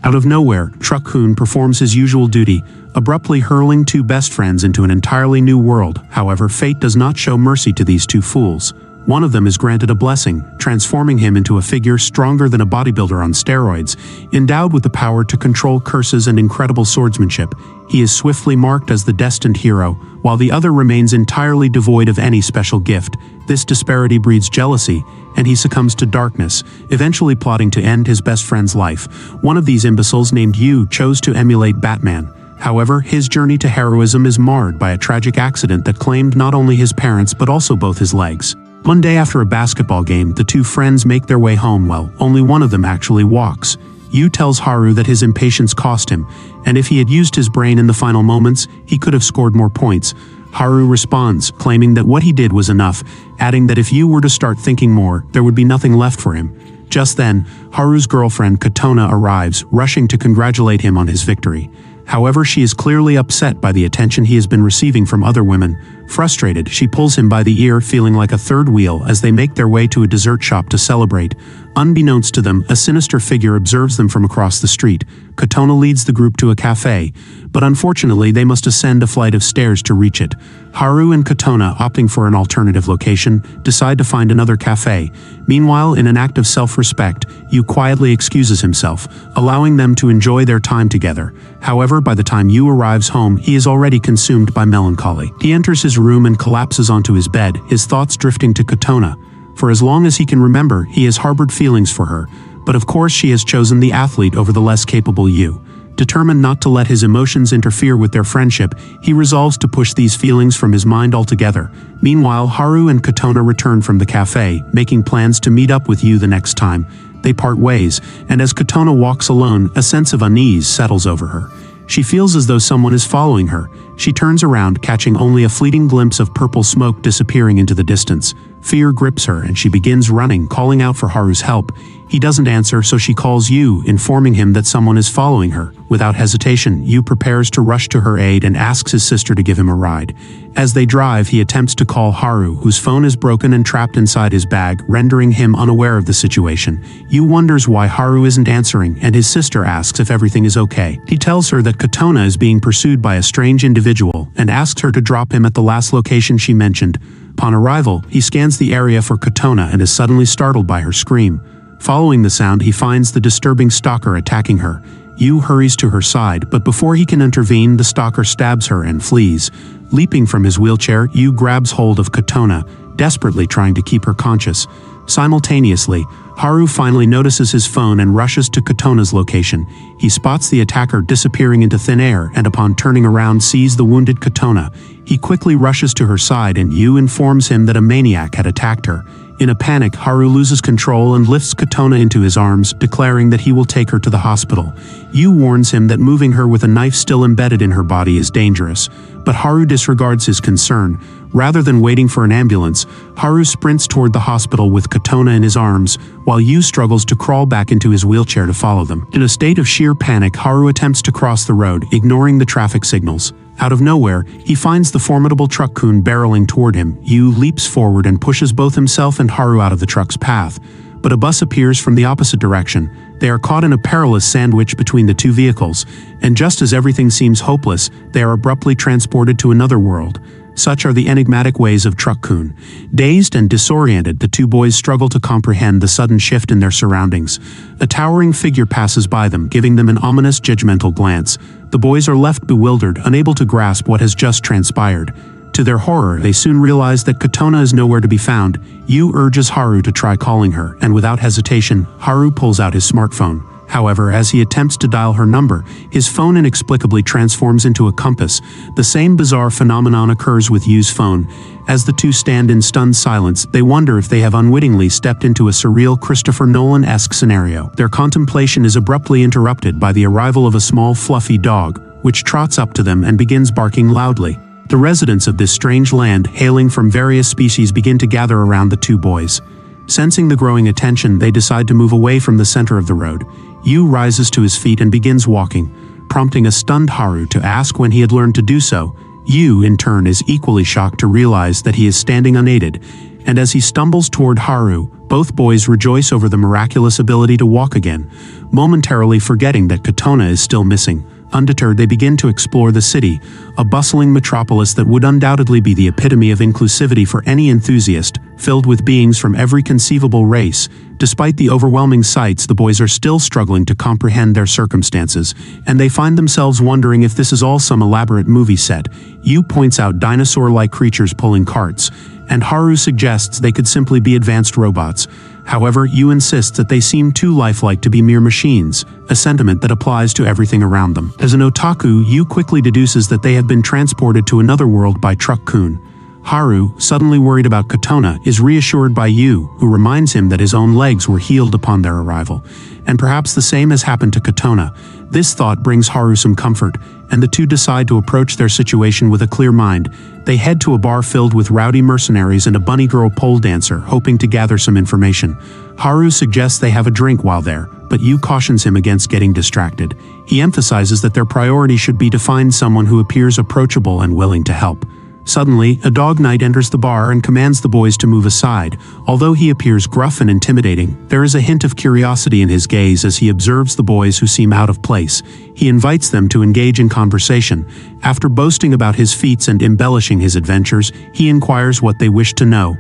Out of nowhere, Truck-kun performs his usual duty, abruptly hurling two best friends into an entirely new world. However, fate does not show mercy to these two fools. One of them is granted a blessing, transforming him into a figure stronger than a bodybuilder on steroids, endowed with the power to control curses and incredible swordsmanship. He is swiftly marked as the destined hero, while the other remains entirely devoid of any special gift. This disparity breeds jealousy, and he succumbs to darkness, eventually plotting to end his best friend's life. One of these imbeciles named Yu chose to emulate Batman. However, his journey to heroism is marred by a tragic accident that claimed not only his parents but also both his legs. One day after a basketball game, the two friends make their way home. Well, only one of them actually walks. Yu tells Haru that his impatience cost him, and if he had used his brain in the final moments, he could have scored more points. Haru responds, claiming that what he did was enough, adding that if Yu were to start thinking more, there would be nothing left for him. Just then, Haru's girlfriend Katona arrives, rushing to congratulate him on his victory. However, she is clearly upset by the attention he has been receiving from other women. Frustrated, she pulls him by the ear, feeling like a third wheel as they make their way to a dessert shop to celebrate. Unbeknownst to them, a sinister figure observes them from across the street. Katona leads the group to a cafe, but unfortunately they must ascend a flight of stairs to reach it. Haru and Katona, opting for an alternative location, decide to find another cafe. Meanwhile, in an act of self-respect, Yu quietly excuses himself, allowing them to enjoy their time together. However, by the time Yu arrives home, he is already consumed by melancholy. He enters his room and collapses onto his bed, his thoughts drifting to Katona. For as long as he can remember, he has harbored feelings for her, but of course she has chosen the athlete over the less capable Yu. Determined not to let his emotions interfere with their friendship, he resolves to push these feelings from his mind altogether. Meanwhile, Haru and Katona return from the cafe, making plans to meet up with Yu the next time. They part ways, and as Katona walks alone, a sense of unease settles over her. She feels as though someone is following her. She turns around, catching only a fleeting glimpse of purple smoke disappearing into the distance. Fear grips her and she begins running, calling out for Haru's help. He doesn't answer, so she calls Yu, informing him that someone is following her. Without hesitation, Yu prepares to rush to her aid and asks his sister to give him a ride. As they drive, he attempts to call Haru, whose phone is broken and trapped inside his bag, rendering him unaware of the situation. Yu wonders why Haru isn't answering, and his sister asks if everything is okay. He tells her that Katona is being pursued by a strange individual and asks her to drop him at the last location she mentioned. Upon arrival, he scans the area for Katona and is suddenly startled by her scream. Following the sound, he finds the disturbing stalker attacking her. Yu hurries to her side, but before he can intervene, the stalker stabs her and flees. Leaping from his wheelchair, Yu grabs hold of Katona, desperately trying to keep her conscious. Simultaneously, Haru finally notices his phone and rushes to Katona's location. He spots the attacker disappearing into thin air and upon turning around sees the wounded Katona. He quickly rushes to her side and Yu informs him that a maniac had attacked her. In a panic, Haru loses control and lifts Katona into his arms, declaring that he will take her to the hospital. Yu warns him that moving her with a knife still embedded in her body is dangerous, but Haru disregards his concern. Rather than waiting for an ambulance, Haru sprints toward the hospital with Katona in his arms, while Yu struggles to crawl back into his wheelchair to follow them. In a state of sheer panic, Haru attempts to cross the road, ignoring the traffic signals. Out of nowhere, he finds the formidable Truck-kun barreling toward him. Yu leaps forward and pushes both himself and Haru out of the truck's path. But a bus appears from the opposite direction. They are caught in a perilous sandwich between the two vehicles, and just as everything seems hopeless, they are abruptly transported to another world. Such are the enigmatic ways of Truck-kun. Dazed and disoriented, the two boys struggle to comprehend the sudden shift in their surroundings. A towering figure passes by them, giving them an ominous, judgmental glance. The boys are left bewildered, unable to grasp what has just transpired. To their horror, they soon realize that Katona is nowhere to be found. Yu urges Haru to try calling her, and without hesitation, Haru pulls out his smartphone. However, as he attempts to dial her number, his phone inexplicably transforms into a compass. The same bizarre phenomenon occurs with Yu's phone. As the two stand in stunned silence, they wonder if they have unwittingly stepped into a surreal Christopher Nolan-esque scenario. Their contemplation is abruptly interrupted by the arrival of a small fluffy dog, which trots up to them and begins barking loudly. The residents of this strange land, hailing from various species, begin to gather around the two boys. Sensing the growing attention, they decide to move away from the center of the road. Yu rises to his feet and begins walking, prompting a stunned Haru to ask when he had learned to do so. Yu, in turn, is equally shocked to realize that he is standing unaided, and as he stumbles toward Haru, Both boys rejoice over the miraculous ability to walk again, momentarily forgetting that Katona is still missing. Undeterred, they begin to explore the city, a bustling metropolis that would undoubtedly be the epitome of inclusivity for any enthusiast, filled with beings from every conceivable race. Despite the overwhelming sights, the boys are still struggling to comprehend their circumstances, and they find themselves wondering if this is all some elaborate movie set. Yu points out dinosaur-like creatures pulling carts, and Haru suggests they could simply be advanced robots. However, Yu insists that they seem too lifelike to be mere machines, a sentiment that applies to everything around them. As an otaku, Yu quickly deduces that they have been transported to another world by Truck-kun. Haru, suddenly worried about Katona, is reassured by Yu, who reminds him that his own legs were healed upon their arrival, and perhaps the same has happened to Katona. This thought brings Haru some comfort, and the two decide to approach their situation with a clear mind. They head to a bar filled with rowdy mercenaries and a bunny girl pole dancer, hoping to gather some information. Haru suggests they have a drink while there, but Yu cautions him against getting distracted. He emphasizes that their priority should be to find someone who appears approachable and willing to help. Suddenly, a dog knight enters the bar and commands the boys to move aside. Although he appears gruff and intimidating, there is a hint of curiosity in his gaze as he observes the boys who seem out of place. He invites them to engage in conversation. After boasting about his feats and embellishing his adventures, he inquires what they wish to know.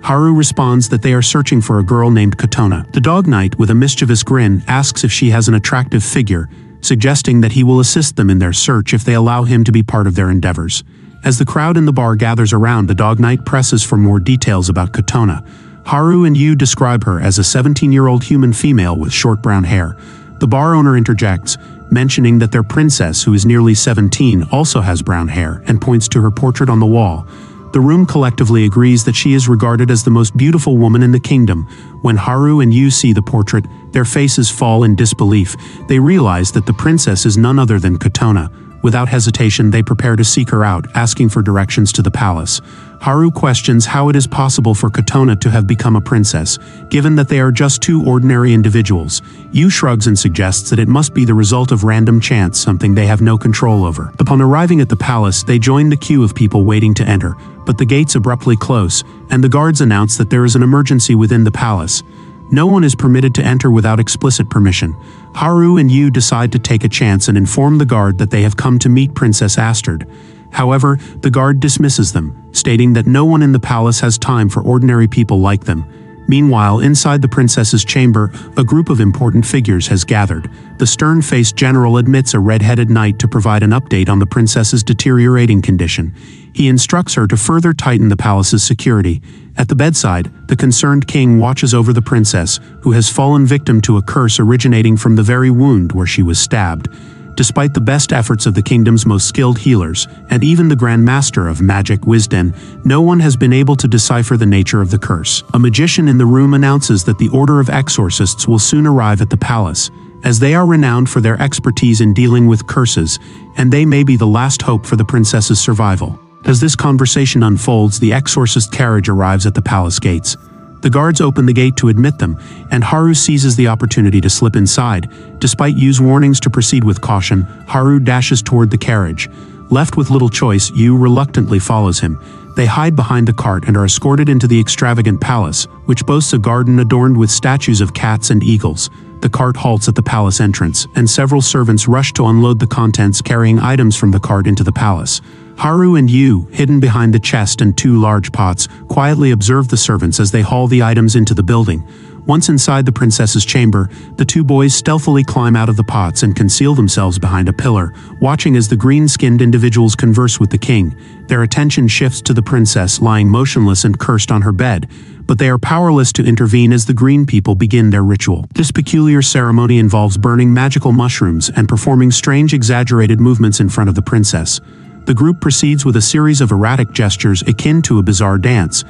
Haru responds that they are searching for a girl named Katona. The dog knight, with a mischievous grin, asks if she has an attractive figure, suggesting that he will assist them in their search if they allow him to be part of their endeavors. As the crowd in the bar gathers around, the dog knight presses for more details about Katona. Haru and Yu describe her as a 17-year-old human female with short brown hair. The bar owner interjects, mentioning that their princess, who is nearly 17, also has brown hair, and points to her portrait on the wall. The room collectively agrees that she is regarded as the most beautiful woman in the kingdom. When Haru and Yu see the portrait, their faces fall in disbelief. They realize that the princess is none other than Katona. Without hesitation, they prepare to seek her out, asking for directions to the palace. Haru questions how it is possible for Katona to have become a princess, given that they are just two ordinary individuals. Yu shrugs and suggests that it must be the result of random chance, something they have no control over. Upon arriving at the palace, they join the queue of people waiting to enter, but the gates abruptly close, and the guards announce that there is an emergency within the palace. No one is permitted to enter without explicit permission. Haru and Yu decide to take a chance and inform the guard that they have come to meet Princess Astrid. However, the guard dismisses them, stating that no one in the palace has time for ordinary people like them. Meanwhile, inside the princess's chamber, a group of important figures has gathered. The stern-faced general admits a red-headed knight to provide an update on the princess's deteriorating condition. He instructs her to further tighten the palace's security. At the bedside, the concerned king watches over the princess, who has fallen victim to a curse originating from the very wound where she was stabbed. Despite the best efforts of the kingdom's most skilled healers, and even the Grand Master of Magic Wisden, no one has been able to decipher the nature of the curse. A magician in the room announces that the Order of Exorcists will soon arrive at the palace, as they are renowned for their expertise in dealing with curses, and they may be the last hope for the princess's survival. As this conversation unfolds, the exorcist carriage arrives at the palace gates. The guards open the gate to admit them, and Haru seizes the opportunity to slip inside. Despite Yu's warnings to proceed with caution, Haru dashes toward the carriage. Left with little choice, Yu reluctantly follows him. They hide behind the cart and are escorted into the extravagant palace, which boasts a garden adorned with statues of cats and eagles. The cart halts at the palace entrance, and several servants rush to unload the contents, carrying items from the cart into the palace. Haru and Yu, hidden behind the chest and two large pots, quietly observe the servants as they haul the items into the building. Once inside the princess's chamber, the two boys stealthily climb out of the pots and conceal themselves behind a pillar, watching as the green-skinned individuals converse with the king. Their attention shifts to the princess lying motionless and cursed on her bed, but they are powerless to intervene as the green people begin their ritual. This peculiar ceremony involves burning magical mushrooms and performing strange exaggerated movements in front of the princess. The group proceeds with a series of erratic gestures akin to a bizarre dance.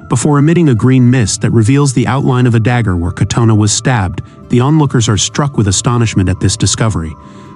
Before emitting a green mist that reveals the outline of a dagger where Katona was stabbed, the onlookers are struck with astonishment at this discovery.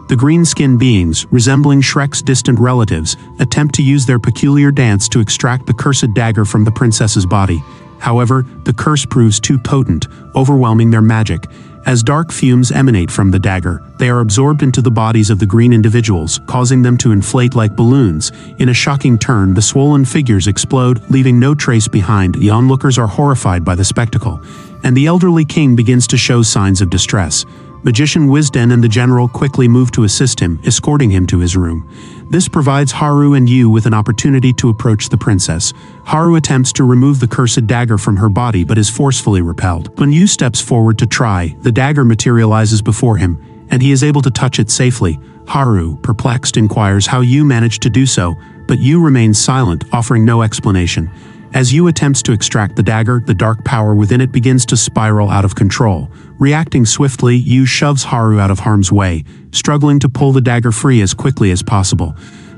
The green-skinned beings, resembling Shrek's distant relatives, attempt to use their peculiar dance to extract the cursed dagger from the princess's body. However, the curse proves too potent, overwhelming their magic. As dark fumes emanate from the dagger, they are absorbed into the bodies of the green individuals, causing them to inflate like balloons. In a shocking turn, the swollen figures explode, leaving no trace behind. The onlookers are horrified by the spectacle, and the elderly king begins to show signs of distress. Magician Wisden and the general quickly move to assist him, escorting him to his room. This provides Haru and Yu with an opportunity to approach the princess. Haru attempts to remove the cursed dagger from her body but is forcefully repelled. When Yu steps forward to try, the dagger materializes before him, and he is able to touch it safely. Haru, perplexed, inquires how Yu managed to do so, but Yu remains silent, offering no explanation. As Yu attempts to extract the dagger, the dark power within it begins to spiral out of control. Reacting swiftly, Yu shoves Haru out of harm's way, struggling to pull the dagger free as quickly as possible.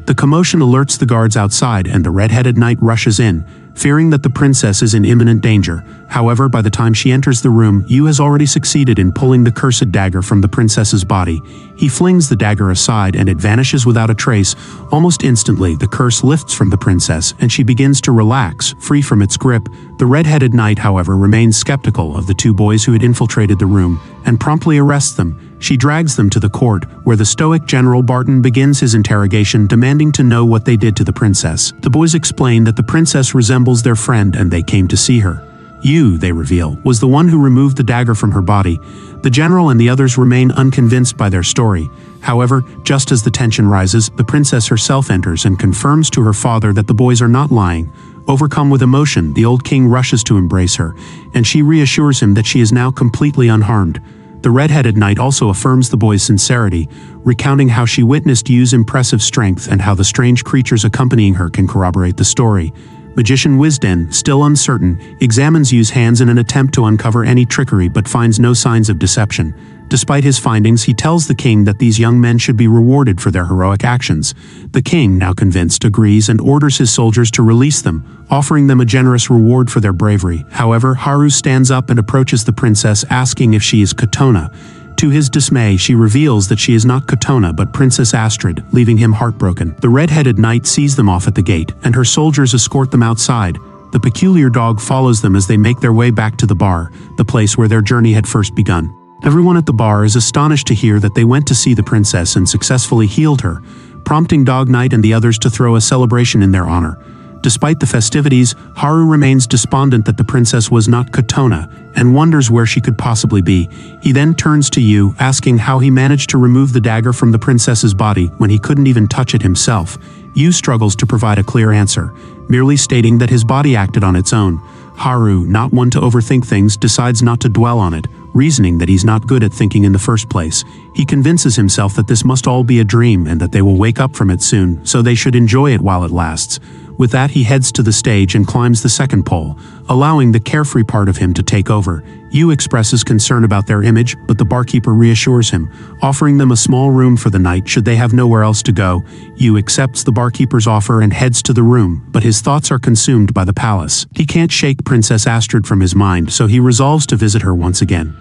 The commotion alerts the guards outside, and the red-headed knight rushes in, fearing that the princess is in imminent danger. However, by the time she enters the room, Yu has already succeeded in pulling the cursed dagger from the princess's body. He flings the dagger aside and it vanishes without a trace. Almost instantly, the curse lifts from the princess and she begins to relax, free from its grip. The red-headed knight, however, remains skeptical of the two boys who had infiltrated the room and promptly arrests them. She drags them to the court, where the stoic General Barton begins his interrogation, demanding to know what they did to the princess. The boys explain that the princess resembles their friend and they came to see her. Yu, they reveal, was the one who removed the dagger from her body. The general and the others remain unconvinced by their story. However, just as the tension rises, the princess herself enters and confirms to her father that the boys are not lying. Overcome with emotion, the old king rushes to embrace her, and she reassures him that she is now completely unharmed. The red-headed knight also affirms the boy's sincerity, recounting how she witnessed Yu's impressive strength and how the strange creatures accompanying her can corroborate the story. Magician Wisden, still uncertain, examines Yu's hands in an attempt to uncover any trickery but finds no signs of deception. Despite his findings, he tells the king that these young men should be rewarded for their heroic actions. The king, now convinced, agrees and orders his soldiers to release them, offering them a generous reward for their bravery. However, Haru stands up and approaches the princess, asking if she is Katona. To his dismay, she reveals that she is not Katona but Princess Astrid, leaving him heartbroken. The red-headed knight sees them off at the gate, and her soldiers escort them outside. The peculiar dog follows them as they make their way back to the bar, the place where their journey had first begun. Everyone at the bar is astonished to hear that they went to see the princess and successfully healed her, prompting Dog Knight and the others to throw a celebration in their honor. Despite the festivities, Haru remains despondent that the princess was not Katona and wonders where she could possibly be. He then turns to Yu, asking how he managed to remove the dagger from the princess's body when he couldn't even touch it himself. Yu struggles to provide a clear answer, merely stating that his body acted on its own. Haru, not one to overthink things, decides not to dwell on it, reasoning that he's not good at thinking in the first place. He convinces himself that this must all be a dream and that they will wake up from it soon, so they should enjoy it while it lasts. With that, he heads to the stage and climbs the second pole, allowing the carefree part of him to take over. Yu expresses concern about their image, but the barkeeper reassures him, offering them a small room for the night should they have nowhere else to go. Yu accepts the barkeeper's offer and heads to the room, but his thoughts are consumed by the palace. He can't shake Princess Astrid from his mind, so he resolves to visit her once again.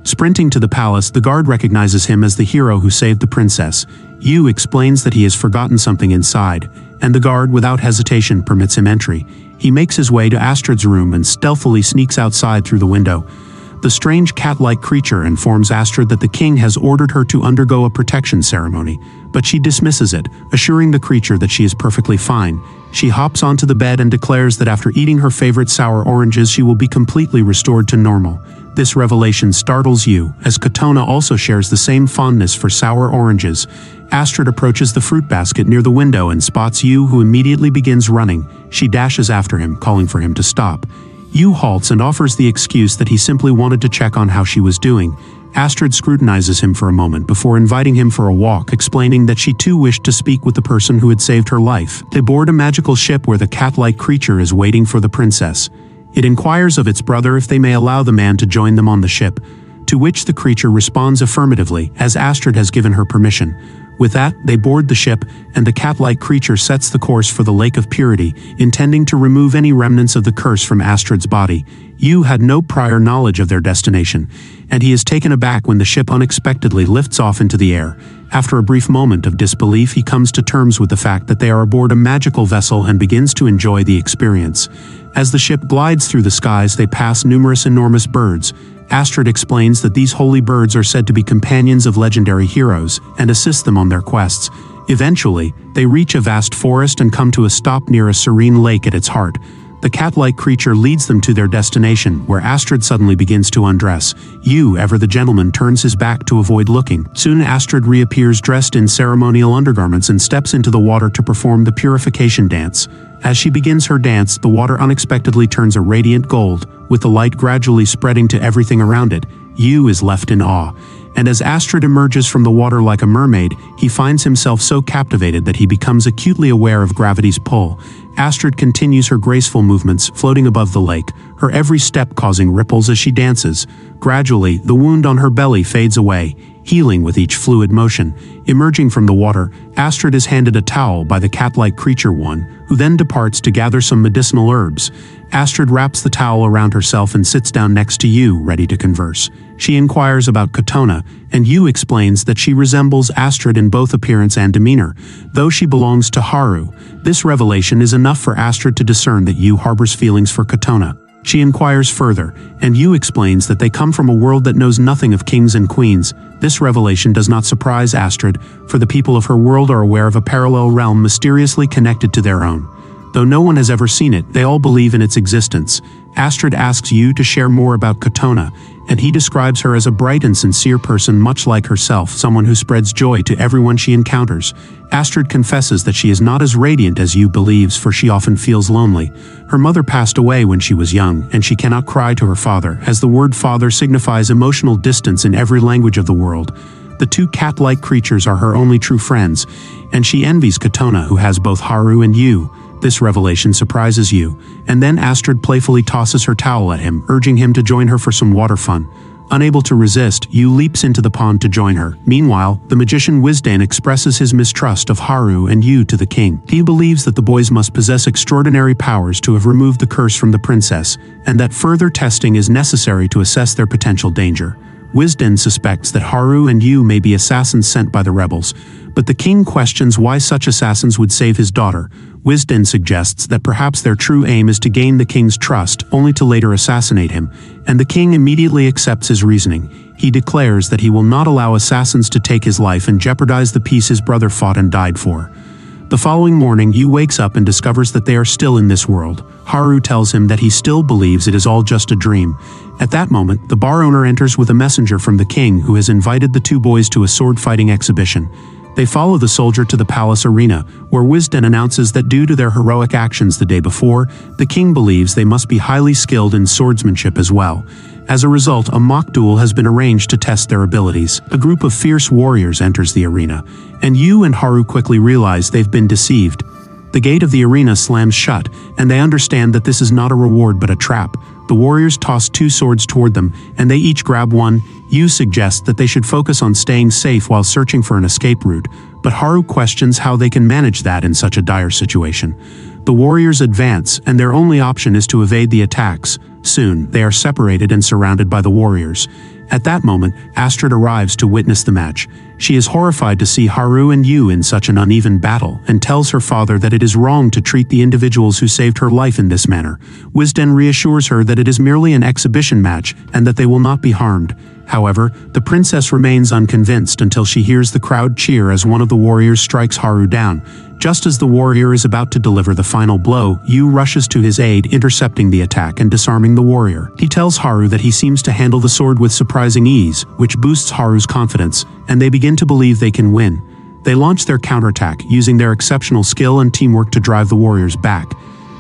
Sprinting to the palace, the guard recognizes him as the hero who saved the princess. Yu explains that he has forgotten something inside, and the guard, without hesitation, permits him entry. He makes his way to Astrid's room and stealthily sneaks outside through the window. The strange cat-like creature informs Astrid that the king has ordered her to undergo a protection ceremony, but she dismisses it, assuring the creature that she is perfectly fine. She hops onto the bed and declares that after eating her favorite sour oranges, she will be completely restored to normal. This revelation startles Yu, as Katona also shares the same fondness for sour oranges. Astrid approaches the fruit basket near the window and spots Yu, who immediately begins running. She dashes after him, calling for him to stop. Yu halts and offers the excuse that he simply wanted to check on how she was doing. Astrid scrutinizes him for a moment before inviting him for a walk, explaining that she too wished to speak with the person who had saved her life. They board a magical ship where the cat-like creature is waiting for the princess. It inquires of its brother if they may allow the man to join them on the ship, to which the creature responds affirmatively, as Astrid has given her permission. With that, they board the ship, and the cat-like creature sets the course for the Lake of Purity, intending to remove any remnants of the curse from Astrid's body. Yu had no prior knowledge of their destination, and he is taken aback when the ship unexpectedly lifts off into the air. After a brief moment of disbelief, he comes to terms with the fact that they are aboard a magical vessel and begins to enjoy the experience. As the ship glides through the skies, they pass numerous enormous birds. Astrid explains that these holy birds are said to be companions of legendary heroes and assist them on their quests. Eventually, they reach a vast forest and come to a stop near a serene lake at its heart. The cat-like creature leads them to their destination, where Astrid suddenly begins to undress. You, ever the gentleman, turns his back to avoid looking. Soon Astrid reappears dressed in ceremonial undergarments and steps into the water to perform the purification dance. As she begins her dance, the water unexpectedly turns a radiant gold, with the light gradually spreading to everything around it. You is left in awe. And as Astrid emerges from the water like a mermaid, he finds himself so captivated that he becomes acutely aware of gravity's pull. Astrid continues her graceful movements, floating above the lake, her every step causing ripples as she dances. Gradually, the wound on her belly fades away, healing with each fluid motion. Emerging from the water, Astrid is handed a towel by the cat-like creature one, who then departs to gather some medicinal herbs. Astrid wraps the towel around herself and sits down next to you, ready to converse. She inquires about Katona, and Yu explains that she resembles Astrid in both appearance and demeanor, though she belongs to Haru. This revelation is enough for Astrid to discern that Yu harbors feelings for Katona. She inquires further, and Yu explains that they come from a world that knows nothing of kings and queens. This revelation does not surprise Astrid, for the people of her world are aware of a parallel realm mysteriously connected to their own. Though no one has ever seen it, they all believe in its existence. Astrid asks Yu to share more about Katona, and he describes her as a bright and sincere person much like herself, someone who spreads joy to everyone she encounters. Astrid confesses that she is not as radiant as Yu believes, for she often feels lonely. Her mother passed away when she was young, and she cannot cry to her father, as the word father signifies emotional distance in every language of the world. The two cat-like creatures are her only true friends, and she envies Katona, who has both Haru and Yu. This revelation surprises Yu, and then Astrid playfully tosses her towel at him, urging him to join her for some water fun. Unable to resist, Yu leaps into the pond to join her. Meanwhile, the magician Wisden expresses his mistrust of Haru and Yu to the king. He believes that the boys must possess extraordinary powers to have removed the curse from the princess, and that further testing is necessary to assess their potential danger. Wisden suspects that Haru and Yu may be assassins sent by the rebels, but the king questions why such assassins would save his daughter. Wisden suggests that perhaps their true aim is to gain the king's trust, only to later assassinate him, and the king immediately accepts his reasoning. He declares that he will not allow assassins to take his life and jeopardize the peace his brother fought and died for. The following morning, Yu wakes up and discovers that they are still in this world. Haru tells him that he still believes it is all just a dream. At that moment, the bar owner enters with a messenger from the king, who has invited the two boys to a sword-fighting exhibition. They follow the soldier to the palace arena, where Wisden announces that due to their heroic actions the day before, the king believes they must be highly skilled in swordsmanship as well. As a result, a mock duel has been arranged to test their abilities. A group of fierce warriors enters the arena, and Yu and Haru quickly realize they've been deceived. The gate of the arena slams shut, and they understand that this is not a reward but a trap. The warriors toss two swords toward them, and they each grab one. Yu suggests that they should focus on staying safe while searching for an escape route, but Haru questions how they can manage that in such a dire situation. The warriors advance, and their only option is to evade the attacks. Soon, they are separated and surrounded by the warriors. At that moment, Astrid arrives to witness the match. She is horrified to see Haru and Yu in such an uneven battle, and tells her father that it is wrong to treat the individuals who saved her life in this manner. Wisden reassures her that it is merely an exhibition match, and that they will not be harmed. However, the princess remains unconvinced until she hears the crowd cheer as one of the warriors strikes Haru down. Just as the warrior is about to deliver the final blow, Yu rushes to his aid, intercepting the attack and disarming the warrior. He tells Haru that he seems to handle the sword with surprising ease, which boosts Haru's confidence, and they begin to believe they can win. They launch their counterattack, using their exceptional skill and teamwork to drive the warriors back.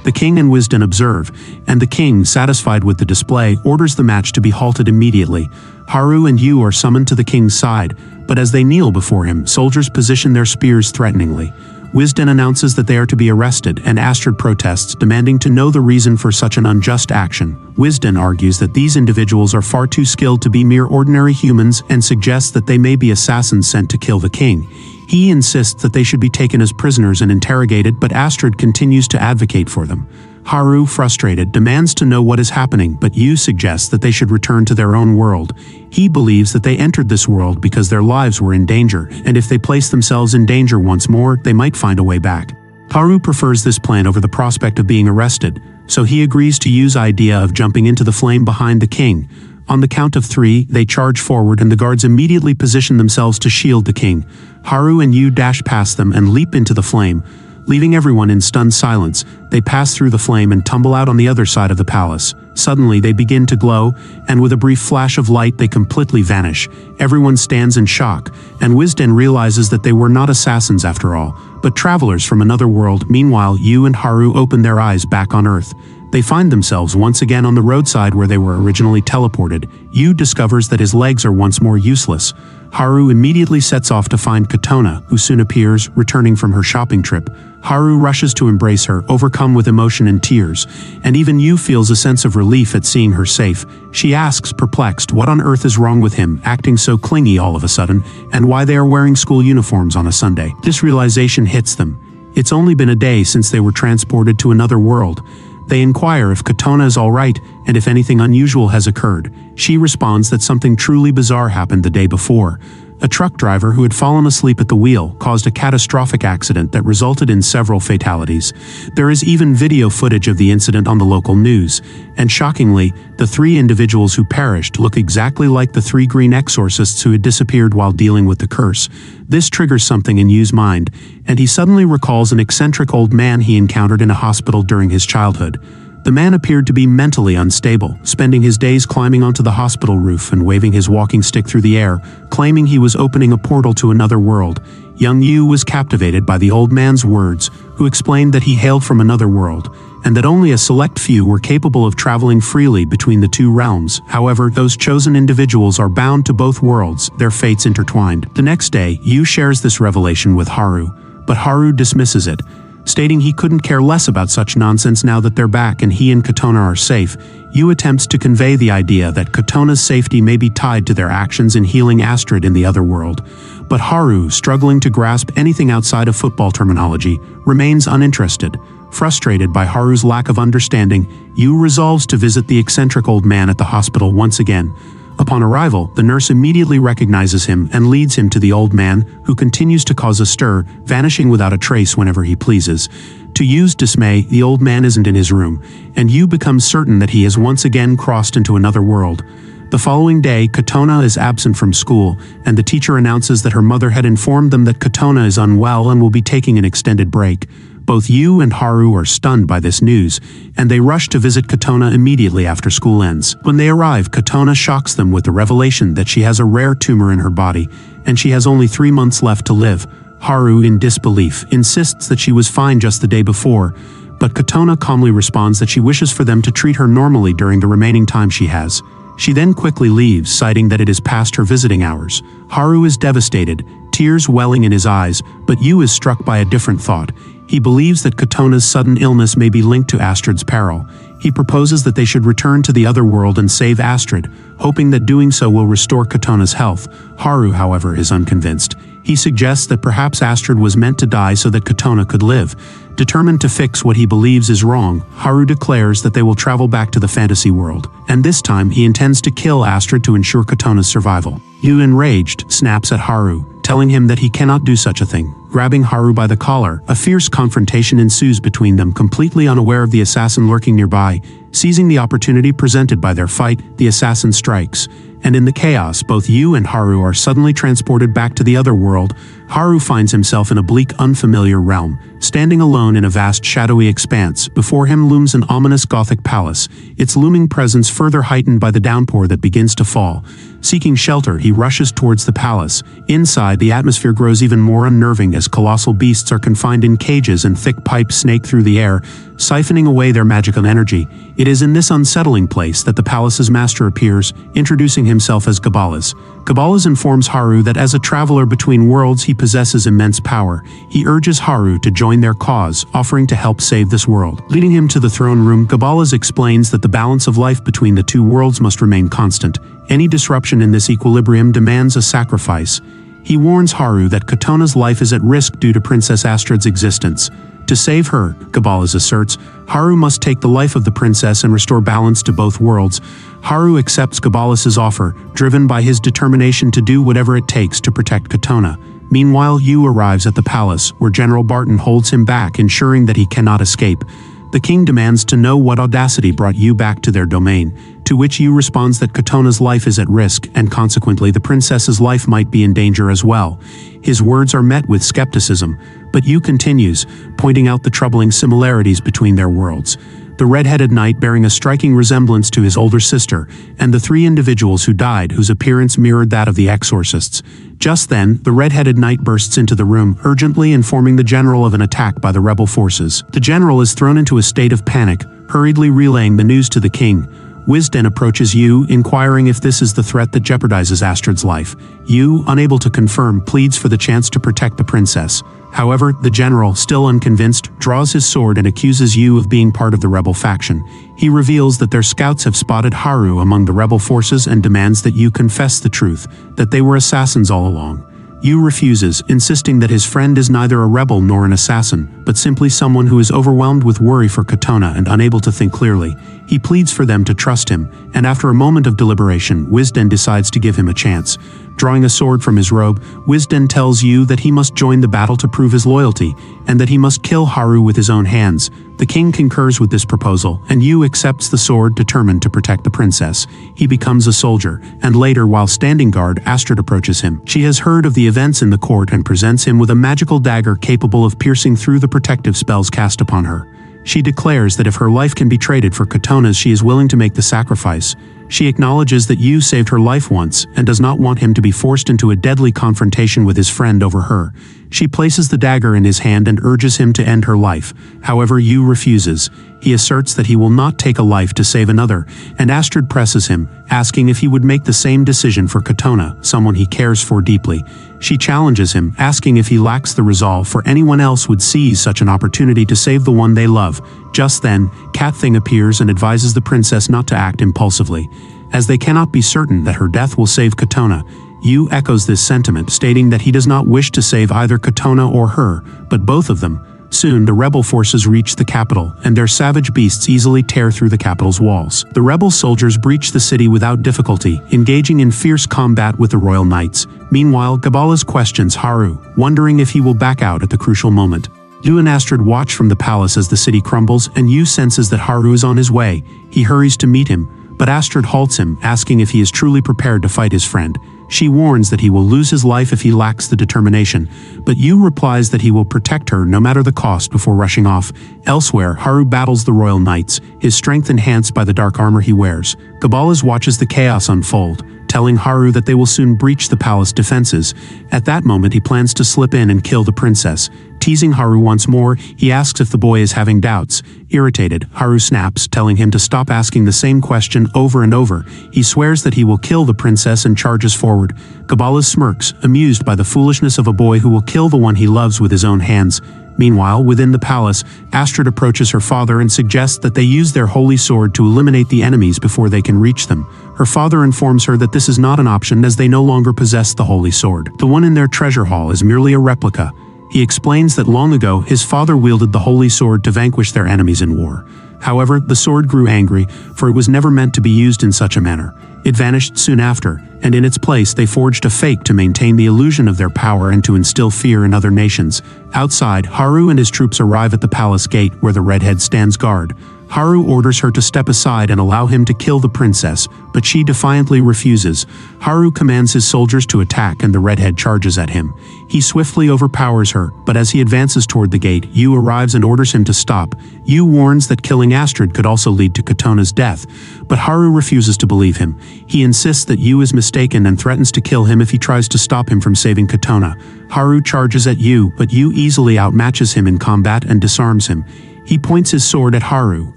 The king and Wisden observe, and the king, satisfied with the display, orders the match to be halted immediately. Haru and Yu are summoned to the king's side, but as they kneel before him, soldiers position their spears threateningly. Wisden announces that they are to be arrested, and Astrid protests, demanding to know the reason for such an unjust action. Wisden argues that these individuals are far too skilled to be mere ordinary humans and suggests that they may be assassins sent to kill the king. He insists that they should be taken as prisoners and interrogated, but Astrid continues to advocate for them. Haru, frustrated, demands to know what is happening, but Yu suggests that they should return to their own world. He believes that they entered this world because their lives were in danger, and if they place themselves in danger once more, they might find a way back. Haru prefers this plan over the prospect of being arrested, so he agrees to Yu's idea of jumping into the flame behind the king. On the count of 3, they charge forward and the guards immediately position themselves to shield the king. Haru and Yu dash past them and leap into the flame. Leaving everyone in stunned silence, they pass through the flame and tumble out on the other side of the palace. Suddenly they begin to glow, and with a brief flash of light they completely vanish. Everyone stands in shock, and Wisden realizes that they were not assassins after all, but travelers from another world. Meanwhile, Yu and Haru open their eyes back on Earth. They find themselves once again on the roadside where they were originally teleported. Yu discovers that his legs are once more useless. Haru immediately sets off to find Katona, who soon appears, returning from her shopping trip. Haru rushes to embrace her, overcome with emotion and tears, and even Yu feels a sense of relief at seeing her safe. She asks, perplexed, what on earth is wrong with him, acting so clingy all of a sudden, and why they are wearing school uniforms on a Sunday. This realization hits them. It's only been a day since they were transported to another world. They inquire if Katona is alright and if anything unusual has occurred. She responds that something truly bizarre happened the day before. A truck driver who had fallen asleep at the wheel caused a catastrophic accident that resulted in several fatalities. There is even video footage of the incident on the local news, and shockingly, the 3 individuals who perished look exactly like the 3 green exorcists who had disappeared while dealing with the curse. This triggers something in Yu's mind, and he suddenly recalls an eccentric old man he encountered in a hospital during his childhood. The man appeared to be mentally unstable, spending his days climbing onto the hospital roof and waving his walking stick through the air, claiming he was opening a portal to another world. Young Yu was captivated by the old man's words, who explained that he hailed from another world, and that only a select few were capable of traveling freely between the 2 realms. However, those chosen individuals are bound to both worlds, their fates intertwined. The next day, Yu shares this revelation with Haru, but Haru dismisses it, stating he couldn't care less about such nonsense now that they're back and he and Katona are safe. Yu attempts to convey the idea that Katona's safety may be tied to their actions in healing Astrid in the other world, but Haru, struggling to grasp anything outside of football terminology, remains uninterested. Frustrated by Haru's lack of understanding, Yu resolves to visit the eccentric old man at the hospital once again. Upon arrival, the nurse immediately recognizes him and leads him to the old man, who continues to cause a stir, vanishing without a trace whenever he pleases. To Yu's dismay, the old man isn't in his room, and Yu becomes certain that he has once again crossed into another world. The following day, Katona is absent from school, and the teacher announces that her mother had informed them that Katona is unwell and will be taking an extended break. Both Yu and Haru are stunned by this news, and they rush to visit Katona immediately after school ends. When they arrive, Katona shocks them with the revelation that she has a rare tumor in her body, and she has only 3 months left to live. Haru, in disbelief, insists that she was fine just the day before, but Katona calmly responds that she wishes for them to treat her normally during the remaining time she has. She then quickly leaves, citing that it is past her visiting hours. Haru is devastated, tears welling in his eyes, but Yu is struck by a different thought. He believes that Katona's sudden illness may be linked to Astrid's peril. He proposes that they should return to the other world and save Astrid, hoping that doing so will restore Katona's health. Haru, however, is unconvinced. He suggests that perhaps Astrid was meant to die so that Katona could live. Determined to fix what he believes is wrong, Haru declares that they will travel back to the fantasy world, and this time he intends to kill Astrid to ensure Katona's survival. Yu, enraged, snaps at Haru, telling him that he cannot do such a thing. Grabbing Haru by the collar, a fierce confrontation ensues between them, completely unaware of the assassin lurking nearby. Seizing the opportunity presented by their fight, the assassin strikes, and in the chaos, both Yu and Haru are suddenly transported back to the other world. Haru finds himself in a bleak, unfamiliar realm, standing alone in a vast, shadowy expanse. Before him looms an ominous Gothic palace, its looming presence further heightened by the downpour that begins to fall. Seeking shelter, he rushes towards the palace. Inside, the atmosphere grows even more unnerving as colossal beasts are confined in cages and thick pipes snake through the air, siphoning away their magical energy. It is in this unsettling place that the palace's master appears, introducing himself as Gabalas. Gabalas informs Haru that as a traveler between worlds he possesses immense power. He urges Haru to join their cause, offering to help save this world. Leading him to the throne room, Gabalas explains that the balance of life between the 2 worlds must remain constant. Any disruption in this equilibrium demands a sacrifice. He warns Haru that Katona's life is at risk due to Princess Astrid's existence. To save her, Gabalas asserts, Haru must take the life of the princess and restore balance to both worlds. Haru accepts Gabalas' offer, driven by his determination to do whatever it takes to protect Katona. Meanwhile, Yu arrives at the palace, where General Barton holds him back, ensuring that he cannot escape. The king demands to know what audacity brought Yu back to their domain. to which Yu responds that Katona's life is at risk and consequently the princess's life might be in danger as well. His words are met with skepticism, but Yu continues, pointing out the troubling similarities between their worlds. The red-headed knight bearing a striking resemblance to his older sister, and the three individuals who died whose appearance mirrored that of the exorcists. Just then, the red-headed knight bursts into the room, urgently informing the general of an attack by the rebel forces. The general is thrown into a state of panic, hurriedly relaying the news to the king. Wisden approaches Yu, inquiring if this is the threat that jeopardizes Astrid's life. Yu, unable to confirm, pleads for the chance to protect the princess. However, the general, still unconvinced, draws his sword and accuses Yu of being part of the rebel faction. He reveals that their scouts have spotted Haru among the rebel forces and demands that Yu confess the truth, that they were assassins all along. Yu refuses, insisting that his friend is neither a rebel nor an assassin, but simply someone who is overwhelmed with worry for Katona and unable to think clearly. He pleads for them to trust him, and after a moment of deliberation, Wisden decides to give him a chance. Drawing a sword from his robe, Wisden tells Yu that he must join the battle to prove his loyalty, and that he must kill Haru with his own hands. The king concurs with this proposal, and Yu accepts the sword, determined to protect the princess. He becomes a soldier, and later, while standing guard, Astrid approaches him. She has heard of the events in the court and presents him with a magical dagger capable of piercing through the protective spells cast upon her. She declares that if her life can be traded for Katona's, she is willing to make the sacrifice. She acknowledges that Yu saved her life once and does not want him to be forced into a deadly confrontation with his friend over her. She places the dagger in his hand and urges him to end her life. However, Yu refuses. He asserts that he will not take a life to save another, and Astrid presses him, asking if he would make the same decision for Katona, someone he cares for deeply. She challenges him, asking if he lacks the resolve for anyone else would seize such an opportunity to save the one they love. Just then, Cat Thing appears and advises the princess not to act impulsively. As they cannot be certain that her death will save Katona, Yu echoes this sentiment, stating that he does not wish to save either Katona or her, but both of them. Soon, the rebel forces reach the capital, and their savage beasts easily tear through the capital's walls. The rebel soldiers breach the city without difficulty, engaging in fierce combat with the royal knights. Meanwhile, Gabalas questions Haru, wondering if he will back out at the crucial moment. Yu and Astrid watch from the palace as the city crumbles, and Yu senses that Haru is on his way. He hurries to meet him, but Astrid halts him, asking if he is truly prepared to fight his friend. She warns that he will lose his life if he lacks the determination, but Yu replies that he will protect her no matter the cost before rushing off. Elsewhere, Haru battles the royal knights, his strength enhanced by the dark armor he wears. Gabalas watches the chaos unfold, telling Haru that they will soon breach the palace defenses. At that moment, he plans to slip in and kill the princess. Teasing Haru once more, he asks if the boy is having doubts. Irritated, Haru snaps, telling him to stop asking the same question over and over. He swears that he will kill the princess and charges forward. Gabalas smirks, amused by the foolishness of a boy who will kill the one he loves with his own hands. Meanwhile, within the palace, Astrid approaches her father and suggests that they use their holy sword to eliminate the enemies before they can reach them. Her father informs her that this is not an option as they no longer possess the holy sword. The one in their treasure hall is merely a replica. He explains that long ago, his father wielded the holy sword to vanquish their enemies in war. However, the sword grew angry, for it was never meant to be used in such a manner. It vanished soon after, and in its place they forged a fake to maintain the illusion of their power and to instill fear in other nations. Outside, Haru and his troops arrive at the palace gate where the redhead stands guard. Haru orders her to step aside and allow him to kill the princess, but she defiantly refuses. Haru commands his soldiers to attack and the redhead charges at him. He swiftly overpowers her, but as he advances toward the gate, Yu arrives and orders him to stop. Yu warns that killing Astrid could also lead to Katona's death, but Haru refuses to believe him. He insists that Yu is mistaken and threatens to kill him if he tries to stop him from saving Katona. Haru charges at Yu, but Yu easily outmatches him in combat and disarms him. He points his sword at Haru,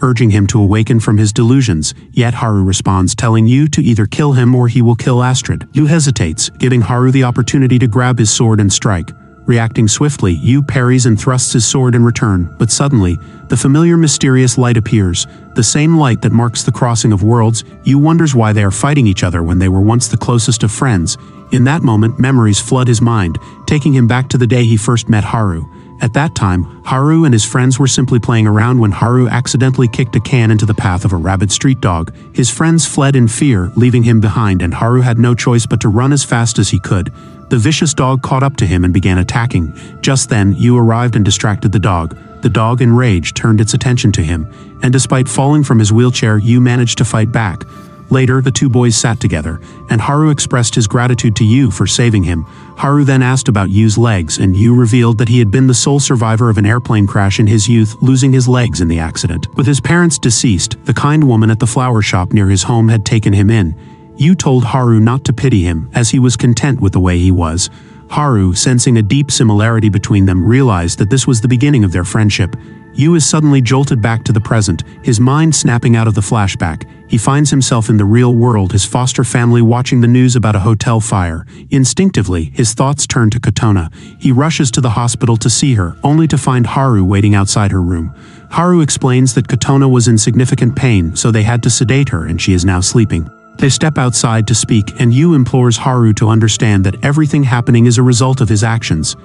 urging him to awaken from his delusions, yet Haru responds, telling Yu to either kill him or he will kill Astrid. Yu hesitates, giving Haru the opportunity to grab his sword and strike. Reacting swiftly, Yu parries and thrusts his sword in return, but suddenly, the familiar mysterious light appears, the same light that marks the crossing of worlds. Yu wonders why they are fighting each other when they were once the closest of friends. In that moment, memories flood his mind, taking him back to the day he first met Haru. At that time, Haru and his friends were simply playing around when Haru accidentally kicked a can into the path of a rabid street dog. His friends fled in fear, leaving him behind, and Haru had no choice but to run as fast as he could. The vicious dog caught up to him and began attacking. Just then, Yu arrived and distracted the dog. The dog, enraged, turned its attention to him, and despite falling from his wheelchair, Yu managed to fight back. Later, the two boys sat together, and Haru expressed his gratitude to Yu for saving him. Haru then asked about Yu's legs, and Yu revealed that he had been the sole survivor of an airplane crash in his youth, losing his legs in the accident. With his parents deceased, the kind woman at the flower shop near his home had taken him in. Yu told Haru not to pity him, as he was content with the way he was. Haru, sensing a deep similarity between them, realized that this was the beginning of their friendship. Yu is suddenly jolted back to the present, his mind snapping out of the flashback. He finds himself in the real world, his foster family watching the news about a hotel fire. Instinctively, his thoughts turn to Katona. He rushes to the hospital to see her, only to find Haru waiting outside her room. Haru explains that Katona was in significant pain, so they had to sedate her and she is now sleeping. They step outside to speak, and Yu implores Haru to understand that everything happening is a result of his actions.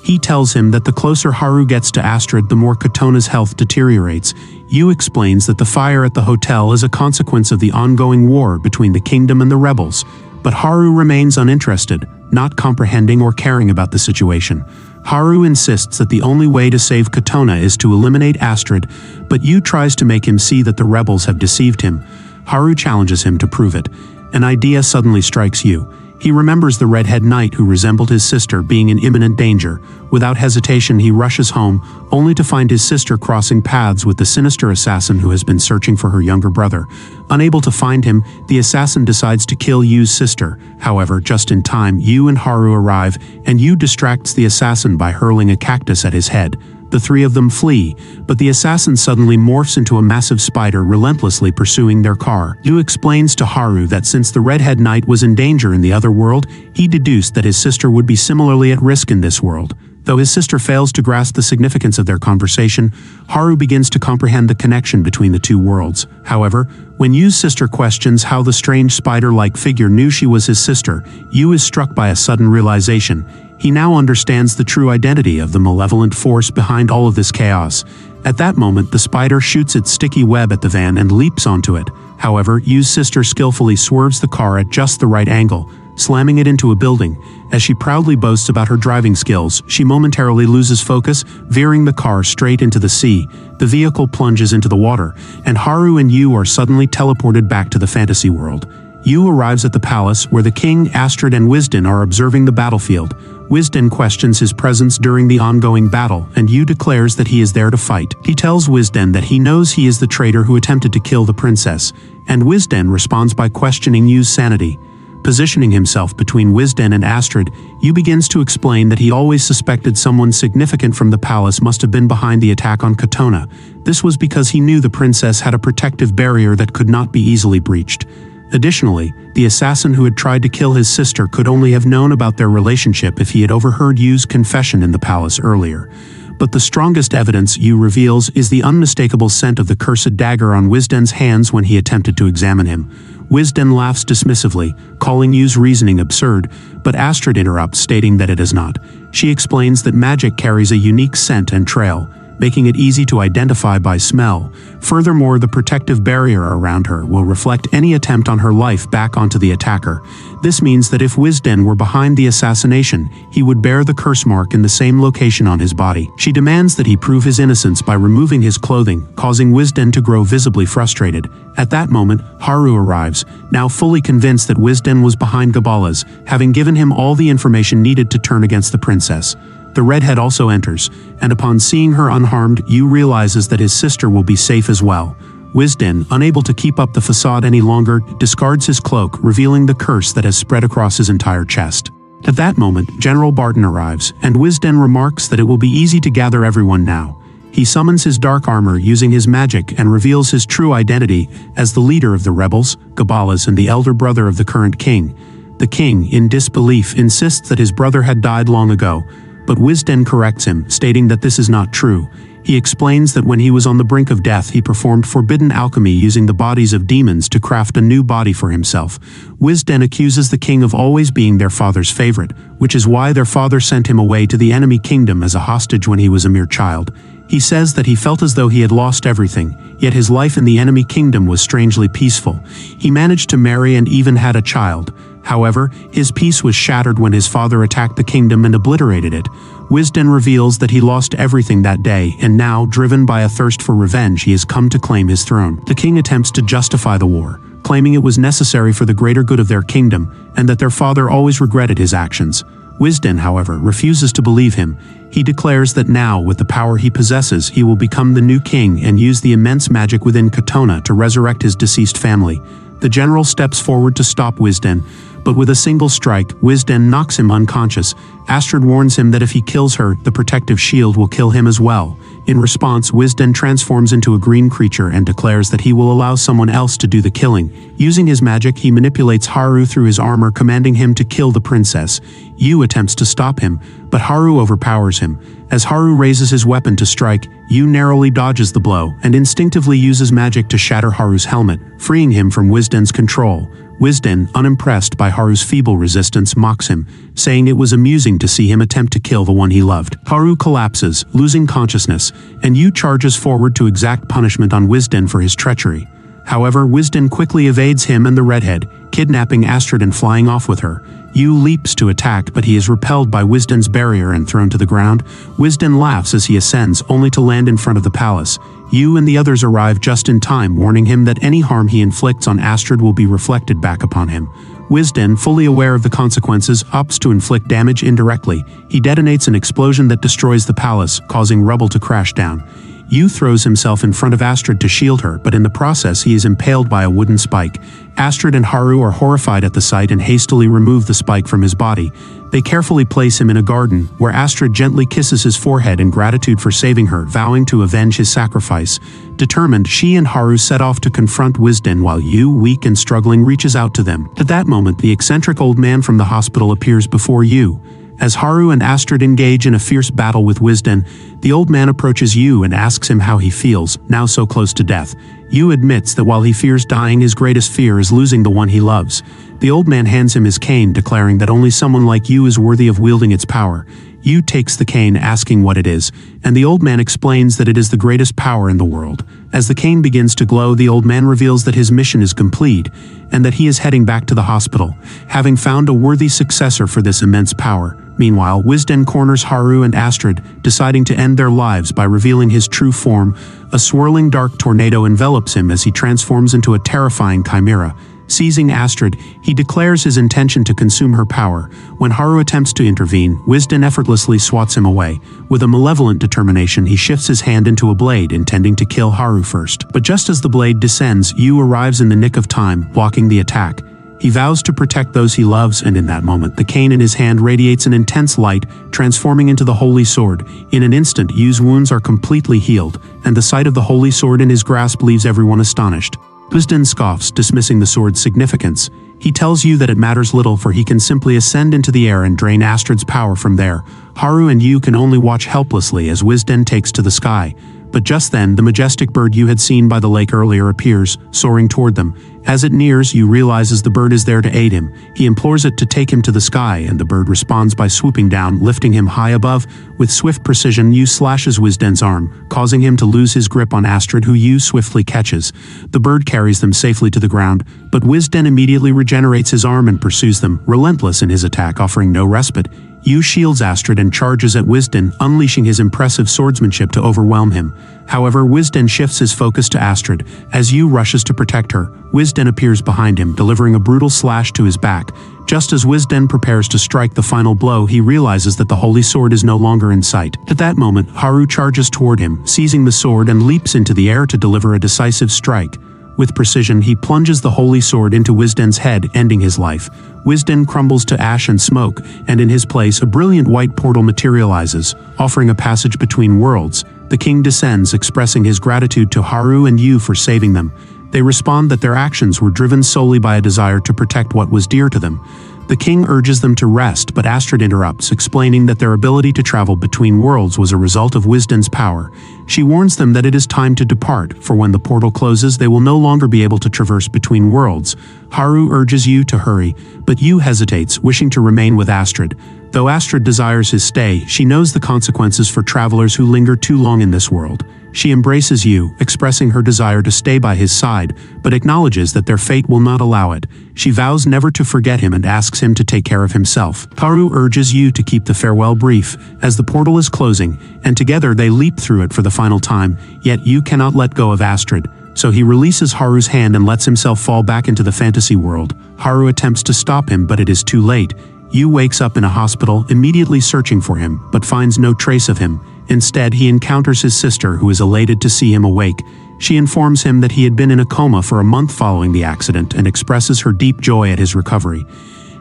He tells him that the closer Haru gets to Astrid, the more Katona's health deteriorates. Yu explains that the fire at the hotel is a consequence of the ongoing war between the kingdom and the rebels. But Haru remains uninterested, not comprehending or caring about the situation. Haru insists that the only way to save Katona is to eliminate Astrid, but Yu tries to make him see that the rebels have deceived him. Haru challenges him to prove it. An idea suddenly strikes Yu. He remembers the redhead knight who resembled his sister being in imminent danger. Without hesitation, he rushes home, only to find his sister crossing paths with the sinister assassin who has been searching for her younger brother. Unable to find him, the assassin decides to kill Yu's sister. However, just in time, Yu and Haru arrive, and Yu distracts the assassin by hurling a cactus at his head. The three of them flee, but the assassin suddenly morphs into a massive spider, relentlessly pursuing their car. Yu explains to Haru that since the redhead knight was in danger in the other world, he deduced that his sister would be similarly at risk in this world. Though his sister fails to grasp the significance of their conversation, Haru begins to comprehend the connection between the two worlds. However, when Yu's sister questions how the strange spider-like figure knew she was his sister, Yu is struck by a sudden realization. He now understands the true identity of the malevolent force behind all of this chaos. At that moment, the spider shoots its sticky web at the van and leaps onto it. However, Yu's sister skillfully swerves the car at just the right angle, slamming it into a building. As she proudly boasts about her driving skills, she momentarily loses focus, veering the car straight into the sea. The vehicle plunges into the water, and Haru and Yu are suddenly teleported back to the fantasy world. Yu arrives at the palace, where the king, Astrid, and Wisden are observing the battlefield. Wisden questions his presence during the ongoing battle, and Yu declares that he is there to fight. He tells Wisden that he knows he is the traitor who attempted to kill the princess, and Wisden responds by questioning Yu's sanity. Positioning himself between Wisden and Astrid, Yu begins to explain that he always suspected someone significant from the palace must have been behind the attack on Katona. This was because he knew the princess had a protective barrier that could not be easily breached. Additionally, the assassin who had tried to kill his sister could only have known about their relationship if he had overheard Yu's confession in the palace earlier. But the strongest evidence Yu reveals is the unmistakable scent of the cursed dagger on Wisden's hands when he attempted to examine him. Wisden laughs dismissively, calling Yu's reasoning absurd, but Astrid interrupts, stating that it is not. She explains that magic carries a unique scent and trail, making it easy to identify by smell. Furthermore, the protective barrier around her will reflect any attempt on her life back onto the attacker. This means that if Wisden were behind the assassination, he would bear the curse mark in the same location on his body. She demands that he prove his innocence by removing his clothing, causing Wisden to grow visibly frustrated. At that moment, Haru arrives, now fully convinced that Wisden was behind Gabala's, having given him all the information needed to turn against the princess. The redhead also enters, and upon seeing her unharmed, Yu realizes that his sister will be safe as well. Wisden, unable to keep up the facade any longer, discards his cloak, revealing the curse that has spread across his entire chest. At that moment, General Barton arrives, and Wisden remarks that it will be easy to gather everyone now. He summons his dark armor using his magic and reveals his true identity as the leader of the rebels, Gabalas, and the elder brother of the current king. The king, in disbelief, insists that his brother had died long ago, but Wisden corrects him, stating that this is not true. He explains that when he was on the brink of death, he performed forbidden alchemy using the bodies of demons to craft a new body for himself. Wisden accuses the king of always being their father's favorite, which is why their father sent him away to the enemy kingdom as a hostage when he was a mere child. He says that he felt as though he had lost everything, yet his life in the enemy kingdom was strangely peaceful. He managed to marry and even had a child. However, his peace was shattered when his father attacked the kingdom and obliterated it. Wisden reveals that he lost everything that day, and now, driven by a thirst for revenge, he has come to claim his throne. The king attempts to justify the war, claiming it was necessary for the greater good of their kingdom, and that their father always regretted his actions. Wisden, however, refuses to believe him. He declares that now, with the power he possesses, he will become the new king and use the immense magic within Katona to resurrect his deceased family. The general steps forward to stop Wisden, but with a single strike, Wisden knocks him unconscious. Astrid warns him that if he kills her, the protective shield will kill him as well. In response, Wisden transforms into a green creature and declares that he will allow someone else to do the killing. Using his magic, he manipulates Haru through his armor, commanding him to kill the princess. Yu attempts to stop him, but Haru overpowers him. As Haru raises his weapon to strike, Yu narrowly dodges the blow and instinctively uses magic to shatter Haru's helmet, freeing him from Wisden's control. Wisden, unimpressed by Haru's feeble resistance, mocks him, saying it was amusing to see him attempt to kill the one he loved. Haru collapses, losing consciousness, and Yu charges forward to exact punishment on Wisden for his treachery. However, Wisden quickly evades him and the redhead, kidnapping Astrid and flying off with her. Yu leaps to attack, but he is repelled by Wisden's barrier and thrown to the ground. Wisden laughs as he ascends, only to land in front of the palace. Yu and the others arrive just in time, warning him that any harm he inflicts on Astrid will be reflected back upon him. Wisden, fully aware of the consequences, opts to inflict damage indirectly. He detonates an explosion that destroys the palace, causing rubble to crash down. Yu throws himself in front of Astrid to shield her, but in the process he is impaled by a wooden spike. Astrid and Haru are horrified at the sight and hastily remove the spike from his body. They carefully place him in a garden, where Astrid gently kisses his forehead in gratitude for saving her, vowing to avenge his sacrifice. Determined, she and Haru set off to confront Wisden while Yu, weak and struggling, reaches out to them. At that moment, the eccentric old man from the hospital appears before Yu. As Haru and Astrid engage in a fierce battle with Wisden, the old man approaches Yu and asks him how he feels, now so close to death. Yu admits that while he fears dying, his greatest fear is losing the one he loves. The old man hands him his cane, declaring that only someone like Yu is worthy of wielding its power. Yu takes the cane, asking what it is, and the old man explains that it is the greatest power in the world. As the cane begins to glow, the old man reveals that his mission is complete, and that he is heading back to the hospital, having found a worthy successor for this immense power. Meanwhile, Wisden corners Haru and Astrid, deciding to end their lives by revealing his true form. A swirling dark tornado envelops him as he transforms into a terrifying chimera. Seizing Astrid, he declares his intention to consume her power. When Haru attempts to intervene, Wisden effortlessly swats him away. With a malevolent determination, he shifts his hand into a blade, intending to kill Haru first. But just as the blade descends, Yu arrives in the nick of time, blocking the attack. He vows to protect those he loves, and in that moment, the cane in his hand radiates an intense light, transforming into the holy sword. In an instant, Yu's wounds are completely healed, and the sight of the holy sword in his grasp leaves everyone astonished. Wisden scoffs, dismissing the sword's significance. He tells Yu that it matters little, for he can simply ascend into the air and drain Astrid's power from there. Haru and Yu can only watch helplessly as Wisden takes to the sky. But just then, the majestic bird Yu had seen by the lake earlier appears, soaring toward them. As it nears, Yu realizes the bird is there to aid him. He implores it to take him to the sky, and the bird responds by swooping down, lifting him high above. With swift precision, Yu slashes Wisden's arm, causing him to lose his grip on Astrid, who Yu swiftly catches. The bird carries them safely to the ground, but Wisden immediately regenerates his arm and pursues them, relentless in his attack, offering no respite. Yu shields Astrid and charges at Wisden, unleashing his impressive swordsmanship to overwhelm him. However, Wisden shifts his focus to Astrid. As Yu rushes to protect her, Wisden appears behind him, delivering a brutal slash to his back. Just as Wisden prepares to strike the final blow, he realizes that the holy sword is no longer in sight. At that moment, Haru charges toward him, seizing the sword, and leaps into the air to deliver a decisive strike. With precision, he plunges the holy sword into Wisden's head, ending his life. Wisden crumbles to ash and smoke, and in his place a brilliant white portal materializes, offering a passage between worlds. The king descends, expressing his gratitude to Haru and Yu for saving them. They respond that their actions were driven solely by a desire to protect what was dear to them. The king urges them to rest, but Astrid interrupts, explaining that their ability to travel between worlds was a result of Wisden's power. She warns them that it is time to depart, for when the portal closes, they will no longer be able to traverse between worlds. Haru urges Yu to hurry, but Yu hesitates, wishing to remain with Astrid. Though Astrid desires his stay, she knows the consequences for travelers who linger too long in this world. She embraces Yu, expressing her desire to stay by his side, but acknowledges that their fate will not allow it. She vows never to forget him and asks him to take care of himself. Haru urges Yu to keep the farewell brief, as the portal is closing, and together they leap through it for the final time, yet Yu cannot let go of Astrid. So he releases Haru's hand and lets himself fall back into the fantasy world. Haru attempts to stop him, but it is too late. Yu wakes up in a hospital, immediately searching for him, but finds no trace of him. Instead, he encounters his sister, who is elated to see him awake. She informs him that he had been in a coma for a month following the accident and expresses her deep joy at his recovery.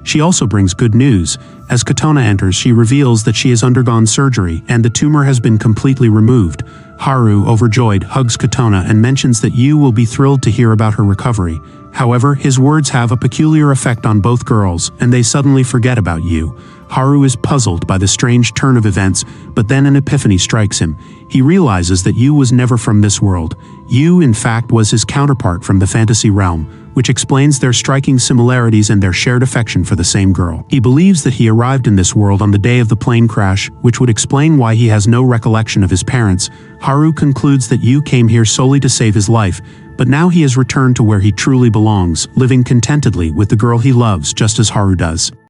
She also brings good news. As Katona enters, she reveals that she has undergone surgery and the tumor has been completely removed. Haru, overjoyed, hugs Katona and mentions that Yu will be thrilled to hear about her recovery. However, his words have a peculiar effect on both girls, and they suddenly forget about Yu. Haru is puzzled by the strange turn of events, but then an epiphany strikes him. He realizes that Yu was never from this world. Yu, in fact, was his counterpart from the fantasy realm, which explains their striking similarities and their shared affection for the same girl. He believes that he arrived in this world on the day of the plane crash, which would explain why he has no recollection of his parents. Haru concludes that Yu came here solely to save his life, but now he has returned to where he truly belongs, living contentedly with the girl he loves just as Haru does.